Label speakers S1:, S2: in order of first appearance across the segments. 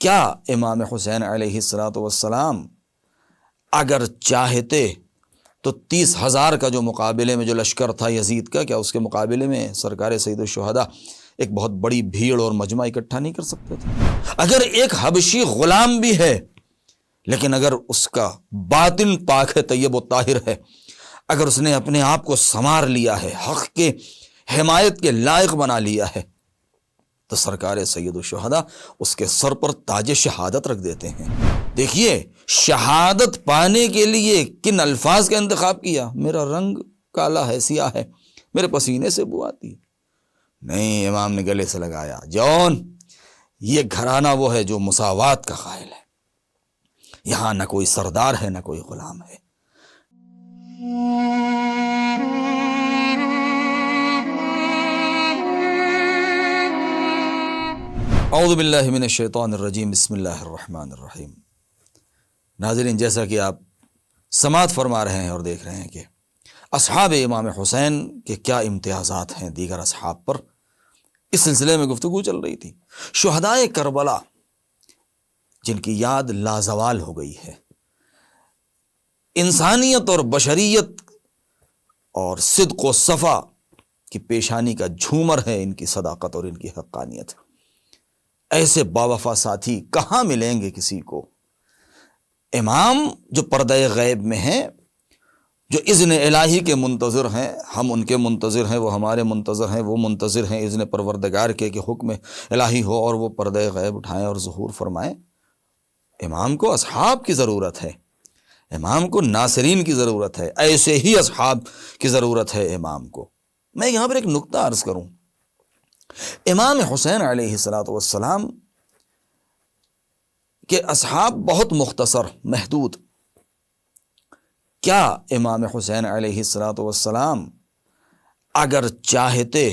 S1: کیا امام حسین علیہ السلام اگر چاہتے تو 30,000 کا جو مقابلے میں جو لشکر تھا یزید کا، کیا اس کے مقابلے میں سرکار سید الشہداء ایک بہت بڑی بھیڑ اور مجمع اکٹھا نہیں کر سکتے تھے؟ اگر ایک حبشی غلام بھی ہے لیکن اگر اس کا باطن پاک ہے، طیب و طاہر ہے، اگر اس نے اپنے آپ کو سنوار لیا ہے، حق کے حمایت کے لائق بنا لیا ہے، تو سرکار سید الشہداء اس کے سر پر تاج شہادت رکھ دیتے ہیں۔ دیکھیے شہادت پانے کے لیے کن الفاظ کا انتخاب کیا؟ میرا رنگ کالا ہے، سیاہ ہے، میرے پسینے سے بو آتی ہے۔ نہیں، امام نے گلے سے لگایا، جون یہ گھرانہ وہ ہے جو مساوات کا قائل ہے، یہاں نہ کوئی سردار ہے نہ کوئی غلام ہے۔ اعوذ باللہ من الشیطان الرجیم، بسم اللہ الرحمن الرحیم۔ ناظرین، جیسا کہ آپ سماعت فرما رہے ہیں اور دیکھ رہے ہیں کہ اصحاب امام حسین کے کیا امتیازات ہیں دیگر اصحاب پر، اس سلسلے میں گفتگو چل رہی تھی۔ شہدائے کربلا جن کی یاد لازوال ہو گئی ہے، انسانیت اور بشریت اور صدق و صفا کی پیشانی کا جھومر ہے ان کی صداقت اور ان کی حقانیت۔ ایسے باوفا ساتھی کہاں ملیں گے کسی کو؟ امام جو پردہ غیب میں ہیں، جو اذن الہی کے منتظر ہیں، ہم ان کے منتظر ہیں، وہ ہمارے منتظر ہیں، وہ منتظر ہیں اذن پروردگار کے کہ حکم الہی ہو اور وہ پردہ غیب اٹھائیں اور ظہور فرمائیں۔ امام کو اصحاب کی ضرورت ہے، امام کو ناصرین کی ضرورت ہے، ایسے ہی اصحاب کی ضرورت ہے امام کو۔ میں یہاں پر ایک نکتہ عرض کروں۔ امام حسین علیہ السلام کے اصحاب بہت مختصر، محدود۔ کیا امام حسین علیہ السلام اگر چاہتے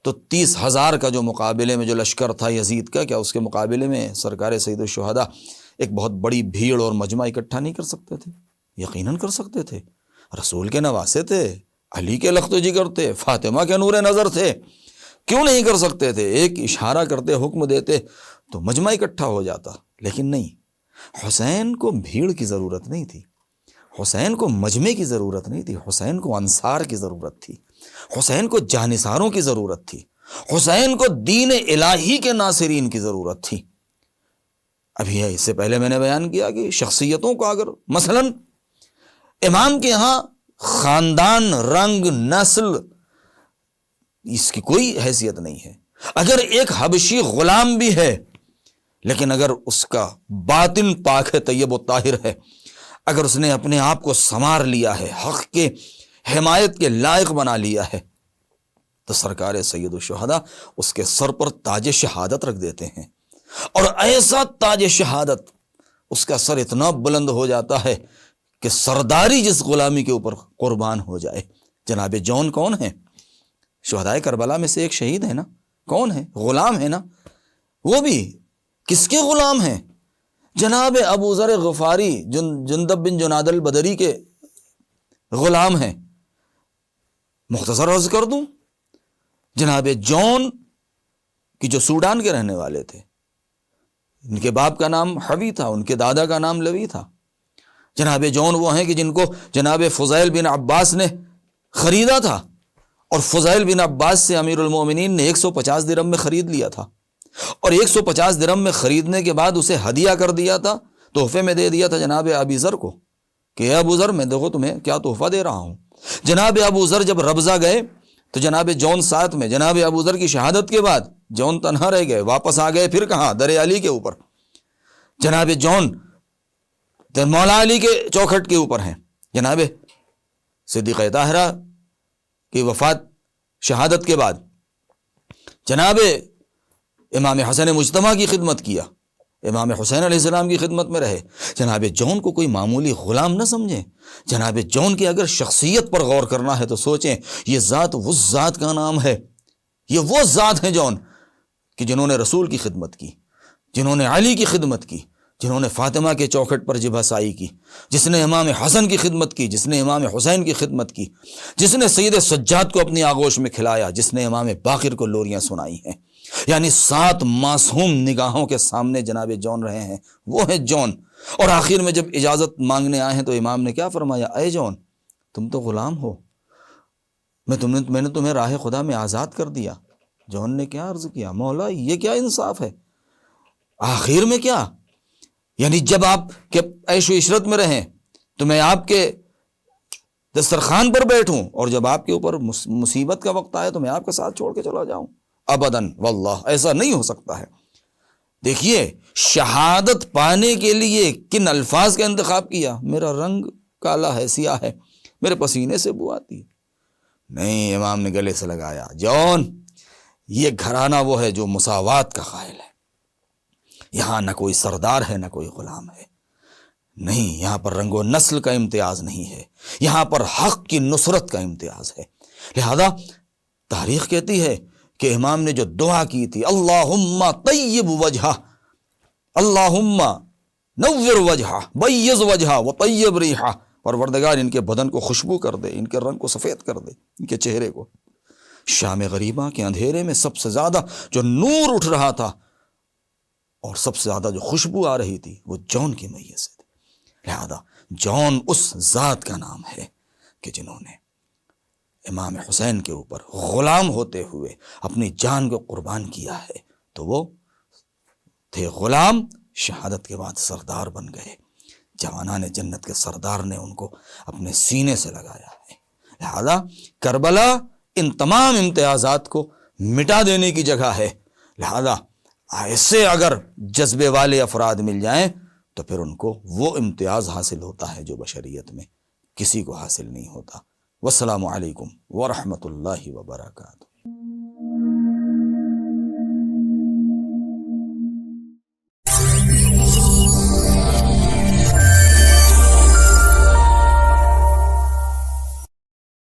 S1: تو 30,000 کا جو مقابلے میں جو لشکر تھا یزید کا، کیا اس کے مقابلے میں سرکار سید الشہداء ایک بہت بڑی بھیڑ اور مجمع اکٹھا نہیں کر سکتے تھے؟ یقیناً کر سکتے تھے۔ رسول کے نواسے تھے، علی کے لخت و جگر تھے، فاطمہ کے نور نظر تھے، کیوں نہیں کر سکتے تھے؟ ایک اشارہ کرتے، حکم دیتے تو مجمع اکٹھا ہو جاتا، لیکن نہیں۔ حسین کو بھیڑ کی ضرورت نہیں تھی، حسین کو مجمع کی ضرورت نہیں تھی، حسین کو انصار کی ضرورت تھی، حسین کو جانثاروں کی ضرورت تھی، حسین کو دین الہی کے ناصرین کی ضرورت تھی۔ ابھی اس سے پہلے میں نے بیان کیا کہ شخصیتوں کو اگر مثلا امام کے ہاں خاندان، رنگ، نسل، اس کی کوئی حیثیت نہیں ہے۔ اگر ایک حبشی غلام بھی ہے لیکن اگر اس کا باطن پاک ہے، طیب و طاہر ہے، اگر اس نے اپنے آپ کو سنوار لیا ہے، حق کے حمایت کے لائق بنا لیا ہے، تو سرکار سید الشہداء اس کے سر پر تاج شہادت رکھ دیتے ہیں۔ اور ایسا تاج شہادت، اس کا سر اتنا بلند ہو جاتا ہے کہ سرداری جس غلامی کے اوپر قربان ہو جائے۔ جناب جون کون ہے؟ شہدائے کربلا میں سے ایک شہید ہے نا، کون ہے؟ غلام ہے نا، وہ بھی کس کے غلام ہیں؟ جناب ابو ذر غفاری، جندب بن جناد البدری کے غلام ہیں۔ مختصر عرض کر دوں، جناب جون کی جو سوڈان کے رہنے والے تھے، ان کے باپ کا نام حوی تھا، ان کے دادا کا نام لوی تھا۔ جناب جون وہ ہیں کہ جن کو جناب فضیل بن عباس نے خریدا تھا، اور فضیل بن عباس سے امیر المومنین نے 150 درہم میں خرید لیا تھا، اور 150 درہم میں خریدنے کے بعد اسے ہدیہ کر دیا تھا، تحفے میں دے دیا تھا جناب ابی ذر کو کہ اے ابو ذر، میں دیکھو تمہیں کیا تحفہ دے رہا ہوں۔ جناب ابو ذر جب ربضہ گئے تو جناب جون ساتھ میں، جناب ابو ذر کی شہادت کے بعد جون تنہا رہ گئے، واپس آ گئے، پھر کہاں؟ در علی کے اوپر۔ جناب جون مولا علی کے چوکھٹ کے اوپر ہیں۔ جناب صدیقہ طاہرہ کی وفات، شہادت کے بعد جناب امام حسن مجتمع کی خدمت کیا، امام حسین علیہ السلام کی خدمت میں رہے۔ جناب جون کو کوئی معمولی غلام نہ سمجھیں۔ جناب جون کی اگر شخصیت پر غور کرنا ہے تو سوچیں، یہ ذات وہ ذات کا نام ہے، یہ وہ ذات ہیں جون کہ جنہوں نے رسول کی خدمت کی، جنہوں نے علی کی خدمت کی، جنہوں نے فاطمہ کے چوکھٹ پر جبہ سائی کی، جس نے امام حسن کی خدمت کی، جس نے امام حسین کی خدمت کی، جس نے سید سجاد کو اپنی آغوش میں کھلایا، جس نے امام باقر کو لوریاں سنائی ہیں۔ یعنی 7 معصوم نگاہوں کے سامنے جناب جون رہے ہیں، وہ ہیں جون۔ اور آخر میں جب اجازت مانگنے آئے ہیں تو امام نے کیا فرمایا؟ اے جون، تم تو غلام ہو، میں نے تمہیں راہ خدا میں آزاد کر دیا۔ جون نے کیا عرض کیا؟ مولا یہ کیا انصاف ہے؟ آخر میں کیا؟ یعنی جب آپ کے عیش و عشرت میں رہیں تو میں آپ کے دسترخوان پر بیٹھوں، اور جب آپ کے اوپر مصیبت کا وقت آئے تو میں آپ کا ساتھ چھوڑ کے چلا جاؤں؟ ابداً واللہ ایسا نہیں ہو سکتا ہے۔ دیکھیے شہادت پانے کے لیے کن الفاظ کا انتخاب کیا؟ میرا رنگ کالا ہے، سیاہ ہے، میرے پسینے سے بو آتی ہے۔ نہیں، امام نے گلے سے لگایا، جون یہ گھرانہ وہ ہے جو مساوات کا قائل ہے، یہاں نہ کوئی سردار ہے نہ کوئی غلام ہے، نہیں، یہاں پر رنگ و نسل کا امتیاز نہیں ہے، یہاں پر حق کی نصرت کا امتیاز ہے۔ لہذا تاریخ کہتی ہے کہ امام نے جو دعا کی تھی، اللہم طیب وجہہ، اللہم نور وجہہ، بیض وجہہ وطیب ریحہ، پروردگار ان کے بدن کو خوشبو کر دے، ان کے رنگ کو سفید کر دے، ان کے چہرے کو۔ شام غریبہ کے اندھیرے میں سب سے زیادہ جو نور اٹھ رہا تھا اور سب سے زیادہ جو خوشبو آ رہی تھی وہ جون کی میت سے تھی۔ لہذا جون اس ذات کا نام ہے کہ جنہوں نے امام حسین کے اوپر غلام ہوتے ہوئے اپنی جان کو قربان کیا ہے، تو وہ تھے غلام، شہادت کے بعد سردار بن گئے، جوانان جنت کے سردار نے ان کو اپنے سینے سے لگایا ہے۔ لہذا کربلا ان تمام امتیازات کو مٹا دینے کی جگہ ہے۔ لہذا ایسے اگر جذبے والے افراد مل جائیں تو پھر ان کو وہ امتیاز حاصل ہوتا ہے جو بشریت میں کسی کو حاصل نہیں ہوتا۔ والسلام علیکم ورحمۃ اللہ وبرکاتہ۔